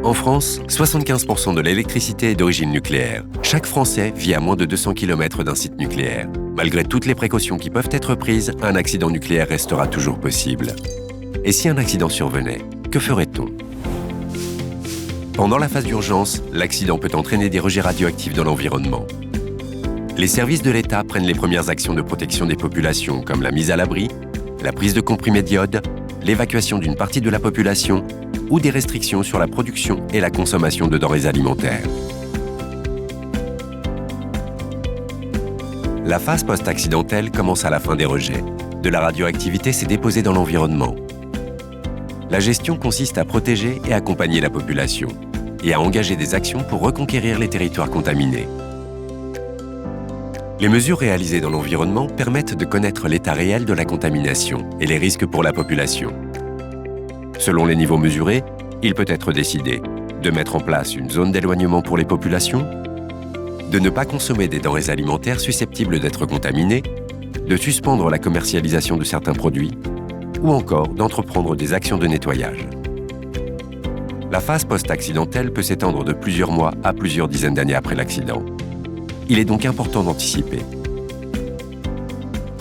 En France, 75% de l'électricité est d'origine nucléaire. Chaque Français vit à moins de 200 km d'un site nucléaire. Malgré toutes les précautions qui peuvent être prises, un accident nucléaire restera toujours possible. Et si un accident survenait, que ferait-on ? Pendant la phase d'urgence, l'accident peut entraîner des rejets radioactifs dans l'environnement. Les services de l'État prennent les premières actions de protection des populations, comme la mise à l'abri, la prise de comprimés d'iode, l'évacuation d'une partie de la population ou des restrictions sur la production et la consommation de denrées alimentaires. La phase post-accidentelle commence à la fin des rejets. De la radioactivité s'est déposée dans l'environnement. La gestion consiste à protéger et accompagner la population et à engager des actions pour reconquérir les territoires contaminés. Les mesures réalisées dans l'environnement permettent de connaître l'état réel de la contamination et les risques pour la population. Selon les niveaux mesurés, il peut être décidé de mettre en place une zone d'éloignement pour les populations, de ne pas consommer des denrées alimentaires susceptibles d'être contaminées, de suspendre la commercialisation de certains produits, ou encore d'entreprendre des actions de nettoyage. La phase post-accidentelle peut s'étendre de plusieurs mois à plusieurs dizaines d'années après l'accident. Il est donc important d'anticiper.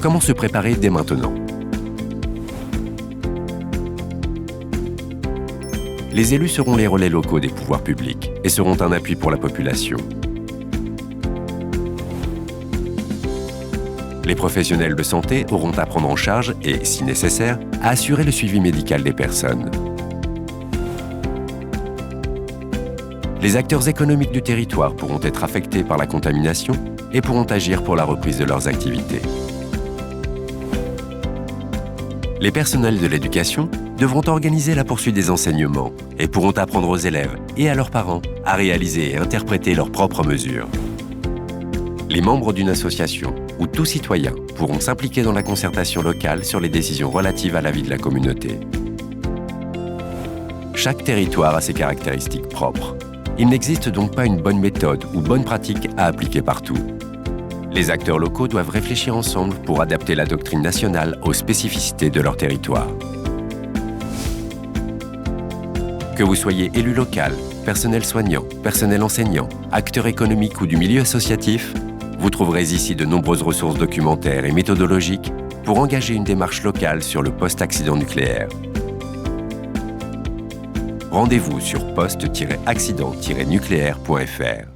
Comment se préparer dès maintenant ? Les élus seront les relais locaux des pouvoirs publics et seront un appui pour la population. Les professionnels de santé auront à prendre en charge et, si nécessaire, à assurer le suivi médical des personnes. Les acteurs économiques du territoire pourront être affectés par la contamination et pourront agir pour la reprise de leurs activités. Les personnels de l'éducation devront organiser la poursuite des enseignements et pourront apprendre aux élèves et à leurs parents à réaliser et interpréter leurs propres mesures. Les membres d'une association ou tout citoyen pourront s'impliquer dans la concertation locale sur les décisions relatives à la vie de la communauté. Chaque territoire a ses caractéristiques propres. Il n'existe donc pas une bonne méthode ou bonne pratique à appliquer partout. Les acteurs locaux doivent réfléchir ensemble pour adapter la doctrine nationale aux spécificités de leur territoire. Que vous soyez élu local, personnel soignant, personnel enseignant, acteur économique ou du milieu associatif, vous trouverez ici de nombreuses ressources documentaires et méthodologiques pour engager une démarche locale sur le post-accident nucléaire. Rendez-vous sur post-accident-nucléaire.fr.